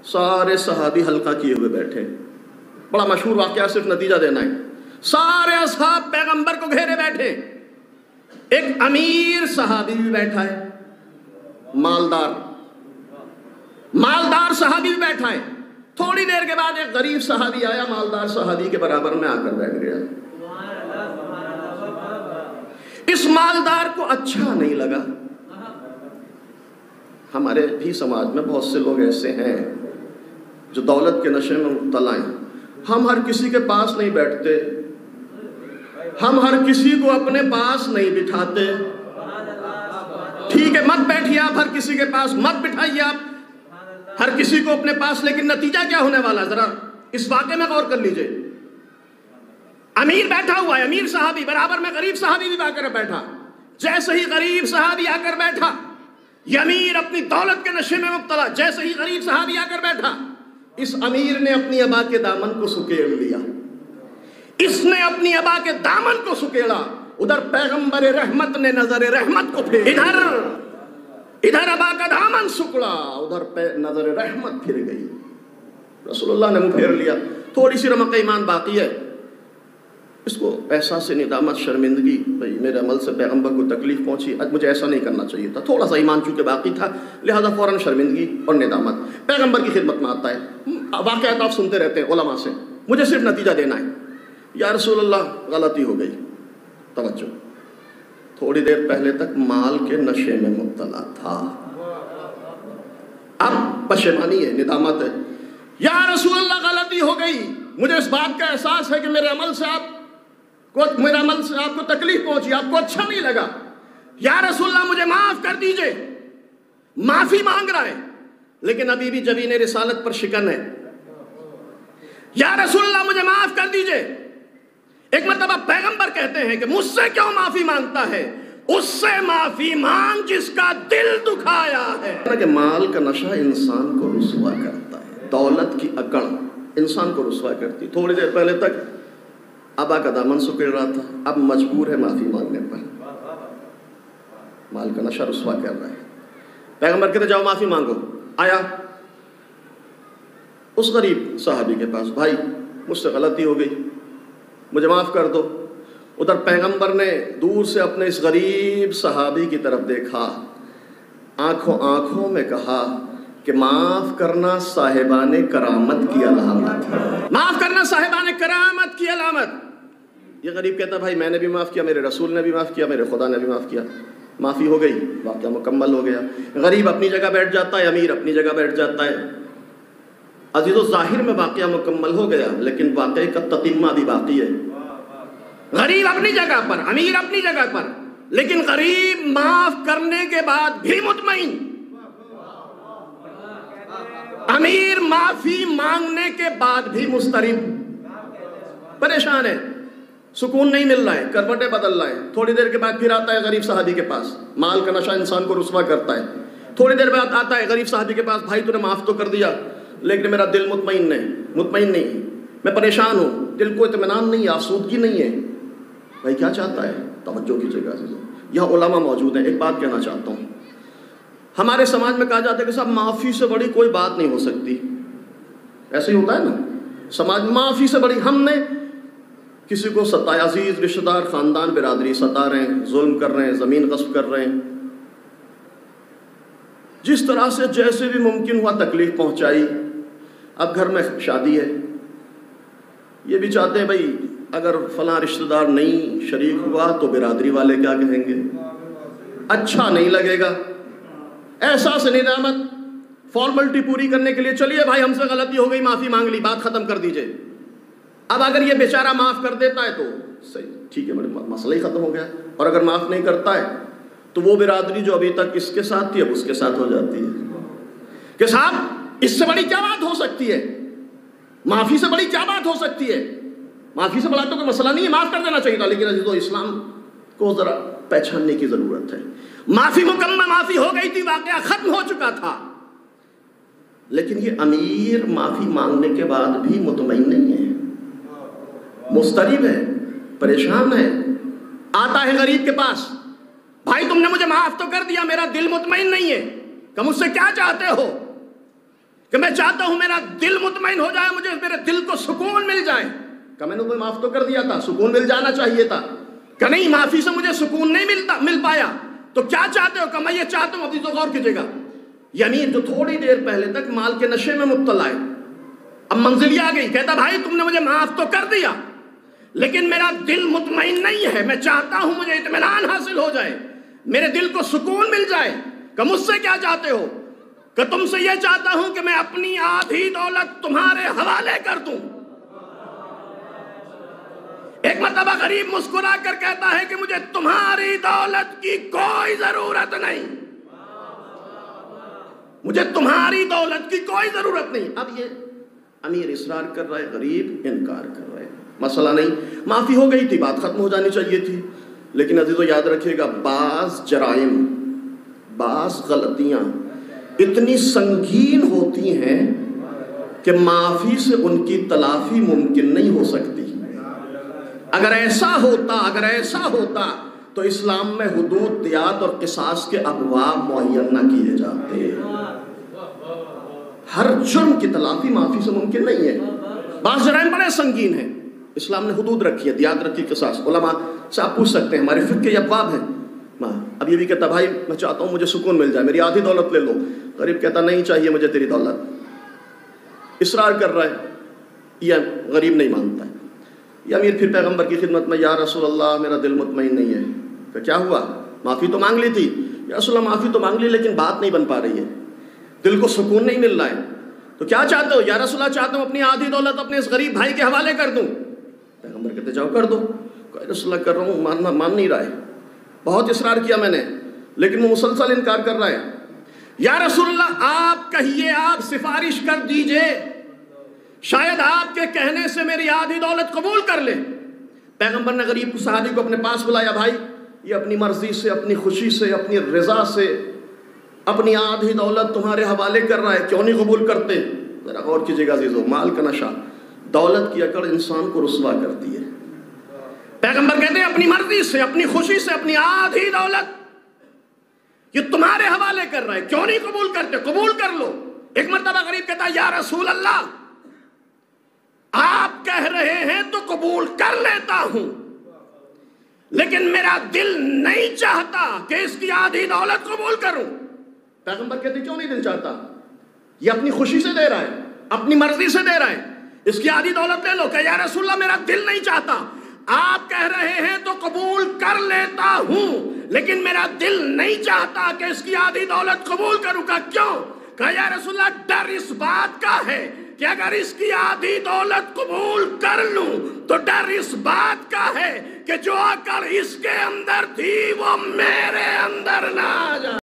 سارے صحابی حلقہ کیے ہوئے بیٹھے، بڑا مشہور واقعہ، صرف نتیجہ دینا ہے۔ سارے اصحاب پیغمبر کو گھیرے بیٹھے، ایک امیر صحابی بھی بیٹھا ہے، مالدار صحابی بھی بیٹھا ہے۔ تھوڑی دیر کے بعد ایک غریب صحابی آیا، مالدار صحابی کے برابر میں آ کر بیٹھ گیا۔ اس مالدار کو اچھا نہیں لگا۔ ہمارے بھی سماج میں بہت سے لوگ ایسے ہیں جو دولت کے نشے میں مبتلا ہیں۔ ہم ہر کسی کے پاس نہیں بیٹھتے، ہم ہر کسی کو اپنے پاس نہیں بٹھاتے۔ ٹھیک ہے، مت بیٹھیے آپ ہر کسی کے پاس، مت بٹھائیے آپ ہر کسی کو اپنے پاس، لیکن نتیجہ کیا ہونے والا ہے ذرا اس واقعے میں غور کر لیجئے۔ امیر بیٹھا ہوا ہے، امیر صحابی، برابر میں غریب صحابی بھی آ کر بیٹھا۔ جیسے ہی غریب صحابی آ کر بیٹھا، یہ امیر اپنی دولت کے نشے میں مبتلا، جیسے ہی غریب صحابی آ کر بیٹھا، اس امیر نے اپنی ابا کے دامن کو سکیڑ لیا۔ اس نے اپنی ابا کے دامن کو سکیڑا۔ ادھر پیغمبر رحمت نے نظر رحمت کو پھیر، ادھر ابا کا دامن سکڑا، ادھر نظر رحمت پھر گئی۔ رسول اللہ نے منہ پھیر لیا۔ تھوڑی سی رمق ایمان باقی ہے، اس کو احساس ندامت، شرمندگی، بھئی میرے عمل سے پیغمبر کو تکلیف پہنچی، مجھے ایسا نہیں کرنا چاہیے تھا، تھوڑا سا ایمان چونکہ باقی تھا، لہذا فوراً شرمندگی اور ندامت۔ پیغمبر کی خدمت میں آتا ہے، واقعات آپ سنتے رہتے ہیں علماء سے، مجھے صرف نتیجہ دینا ہے۔ یا رسول اللہ غلطی ہو گئی، توجہ، تھوڑی دیر پہلے تک مال کے نشے میں مبتلا تھا، اب پشیمانی ہے، ندامت ہے۔ یا رسول اللہ غلطی ہو گئی، مجھے اس بات کا احساس ہے کہ میرے عمل سے آپ کو تکلیف پہنچی، آپ کو اچھا نہیں لگا۔ یا رسول اللہ مجھے معاف کر دیجئے، معافی مانگ رہا ہے، لیکن ابھی بھی جبین رسالت پر شکن ہے۔ یا رسول اللہ مجھے معاف کر دیجئے۔ ایک مرتبہ پیغمبر کہتے ہیں کہ مجھ سے کیوں معافی مانگتا ہے؟ اس سے معافی مانگ جس کا دل دکھایا ہے۔ کہ مال کا نشہ انسان کو رسوا کرتا ہے، دولت کی اکڑ انسان کو رسوا کرتی۔ تھوڑی دیر پہلے تک ابا کا دامن سکڑ رہا تھا، اب مجبور ہے معافی مانگنے پر۔ مال کا نشہ رسوا کر رہا ہے۔ پیغمبر کہتے جاؤ معافی مانگو۔ آیا اس غریب صحابی کے پاس، بھائی مجھ سے غلطی ہو گئی، مجھے معاف کر دو۔ ادھر پیغمبر نے دور سے اپنے اس غریب صحابی کی طرف دیکھا، آنکھوں میں کہا کہ معاف کرنا صاحبان کرامت کی علامت ہے، معاف کرنا صاحبان کرامت کی علامت۔ یہ غریب کہتا بھائی میں نے بھی معاف کیا، میرے رسول نے بھی معاف کیا، میرے خدا نے بھی معاف کیا، معافی ہو گئی، واقعہ مکمل ہو گیا۔ غریب اپنی جگہ بیٹھ جاتا ہے، امیر اپنی جگہ بیٹھ جاتا ہے۔ عزیزو ظاہر میں واقعہ مکمل ہو گیا، لیکن واقعے کا تتمہ بھی باقی ہے۔ غریب اپنی جگہ پر، امیر اپنی جگہ پر، لیکن غریب معاف کرنے کے بعد بھی مطمئن، امیر معافی مانگنے کے بعد بھی مضطرب، پریشان ہے، سکون نہیں مل رہا ہے، کروٹیں بدل رہا ہے۔ تھوڑی دیر کے بعد پھر آتا ہے غریب صحابی کے پاس، مال کا نشہ انسان کو رسوا کرتا ہے۔ تھوڑی دیر بعد آتا ہے غریب صحابی کے پاس، بھائی تو نے معاف تو کر دیا لیکن میرا دل مطمئن نہیں، میں پریشان ہوں، دل کو اطمینان نہیں ہے، آسودگی نہیں ہے۔ بھائی کیا چاہتا ہے؟ توجہ کیجیے گا عزیزو، یہاں علماء موجود ہیں، ایک بات کہنا چاہتا ہوں۔ ہمارے سماج میں کہا جاتا ہے کہ صاحب معافی سے بڑی کوئی بات نہیں ہو سکتی، ایسے ہی ہوتا ہے نا سماج میں، معافی سے بڑی، ہم نے کسی کو ستایا، عزیز رشتہ دار، خاندان، برادری ستا رہے ہیں، ظلم کر رہے ہیں، زمین غصب کر رہے ہیں، جس طرح سے جیسے بھی ممکن ہوا تکلیف پہنچائی۔ اب گھر میں شادی ہے، یہ بھی چاہتے ہیں بھائی اگر فلاں رشتہ دار نہیں شریک ہوا تو برادری والے کیا کہیں گے، اچھا نہیں لگے گا، احساس ندامت، فارملٹی پوری کرنے کے لیے چلیے بھائی ہم سے غلطی ہو گئی، معافی مانگ لی، بات ختم کر دیجئے۔ اب اگر یہ بیچارہ معاف کر دیتا ہے تو صحیح، ٹھیک ہے، مسئلہ ہی ختم ہو گیا، اور اگر معاف نہیں کرتا ہے تو وہ برادری جو ابھی تک اس کے ساتھ تھی اب اس کے ساتھ ہو جاتی ہے کہ صاحب اس سے بڑی کیا بات ہو سکتی ہے، معافی سے بڑی کیا بات ہو سکتی ہے، معافی سے بڑا تو کوئی مسئلہ نہیں ہے، معاف کر دینا چاہیے تھا، لیکن عزیزو اسلام کو ذرا پہچاننے کی ضرورت ہے۔ معافی مکمل معافی ہو گئی تھی، واقعہ ختم ہو چکا تھا، لیکن یہ امیر معافی مانگنے کے بعد بھی مطمئن نہیں ہے، مضطرب ہے، پریشان ہے۔ آتا ہے غریب کے پاس، بھائی تم نے مجھے معاف تو کر دیا، میرا دل مطمئن نہیں ہے، کہ مجھ سے کیا چاہتے ہو؟ کہ میں چاہتا ہوں میرا دل مطمئن ہو جائے, مجھے میرے دل کو سکون مل جائے. کہ میں نے تمہیں معاف تو کر دیا تھا, سکون مل جانا چاہیے تھا. کہ نہیں, معافی سے مجھے سکون نہیں مل پایا, تو کیا چاہتے ہو؟ کہ میں یہ چاہتا ہوں. ابھی تو غور کیجئے گا, یہ امیر جو تھوڑی دیر پہلے تک مال کے نشے میں مبتلا ہے, اب منزل آ گئی, کہتا بھائی تم نے مجھے معاف تو کر دیا, لیکن میرا دل مطمئن نہیں ہے. میں چاہتا ہوں مجھے اطمینان حاصل ہو جائے, میرے دل کو سکون مل جائے. کہ مجھ سے کیا چاہتے ہو؟ کہ تم سے یہ چاہتا ہوں کہ میں اپنی آدھی دولت تمہارے حوالے کر دوں. ایک مرتبہ غریب مسکرا کر کہتا ہے کہ مجھے تمہاری دولت کی کوئی ضرورت نہیں, مجھے تمہاری دولت کی کوئی ضرورت نہیں. اب یہ امیر اصرار کر رہا ہے, غریب انکار کر رہا ہے. مسئلہ نہیں, معافی ہو گئی تھی, بات ختم ہو جانی چاہیے تھی. لیکن عزیزو یاد رکھیے گا, بعض جرائم, بعض غلطیاں اتنی سنگین ہوتی ہیں کہ معافی سے ان کی تلافی ممکن نہیں ہو سکتی. اگر ایسا ہوتا تو اسلام میں حدود, دیات اور قصاص کے ابواب معین نہ کیے جاتے. ہر جرم کی تلافی معافی سے ممکن نہیں ہے. بعض جرائم بڑے سنگین ہیں, اسلام نے حدود رکھی ہے, دیات رکھی, قصاص. علماء سے آپ پوچھ سکتے ہیں, ہمارے فقہ کے یہ ابواب ہیں. اب یہ بھی کہتا بھائی میں چاہتا ہوں مجھے سکون مل جائے, میری آدھی دولت لے لو. غریب کہتا نہیں چاہیے مجھے تیری دولت. اصرار کر رہا ہے, یہ غریب نہیں مانتا ہے. یہ امیر پھر پیغمبر کی خدمت میں, یا رسول اللہ میرا دل مطمئن نہیں ہے. کہ کیا ہوا؟ معافی تو مانگ لی تھی. یا رسول اللہ معافی تو مانگ لی, لیکن بات نہیں بن پا رہی ہے, دل کو سکون نہیں مل رہا ہے. تو کیا چاہتے ہو؟ یا رسول اللہ چاہتا ہوں اپنی آدھی دولت اپنے اس غریب بھائی کے حوالے کر دوں. پیغمبر کہتے جاؤ کر دو. کہ رسول اللہ کر رہا ہوں, مان نہیں رہا ہے, بہت اصرار کیا میں نے, لیکن وہ مسلسل انکار کر رہا ہے. یا رسول اللہ آپ کہیے, آپ سفارش کر دیجئے, شاید آپ کے کہنے سے میری آدھی دولت قبول کر لے. پیغمبر نے غریب کو, صحابی کو اپنے پاس بلایا, بھائی یہ اپنی مرضی سے, اپنی خوشی سے, اپنی رضا سے اپنی آدھی دولت تمہارے حوالے کر رہا ہے, کیوں نہیں قبول کرتے؟ ذرا غور کیجئے گا عزیزو, مال کا نشہ, دولت کی اکڑ انسان کو رسوا کرتی ہے. پیغمبر کہتے ہیں اپنی مرضی سے, اپنی خوشی سے اپنی آدھی دولت یہ تمہارے حوالے کر رہا ہے, کیوں نہیں قبول کرتے؟ قبول کر لو. ایک مرتبہ غریب کہتا ہے یا رسول اللہ آپ کہہ رہے ہیں تو قبول کر لیتا ہوں, لیکن میرا دل نہیں چاہتا کہ اس کی آدھی دولت قبول کروں. پیغمبر کہتے کیوں نہیں دل چاہتا؟ یہ اپنی خوشی سے دے رہا ہے, اپنی مرضی سے دے رہا ہے, اس کی آدھی دولت لے لو. کہ یا رسول اللہ میرا دل نہیں چاہتا, آپ کہہ رہے ہیں تو قبول کر لیتا ہوں, لیکن میرا دل نہیں چاہتا کہ اس کی آدھی دولت قبول کروں. کا کیوں؟ کہ یا رسول اللہ ڈر اس بات کا ہے کہ اگر اس کی آدھی دولت قبول کر لوں تو ڈر اس بات کا ہے کہ جو عقل اس کے اندر تھی وہ میرے اندر نہ آ جائے.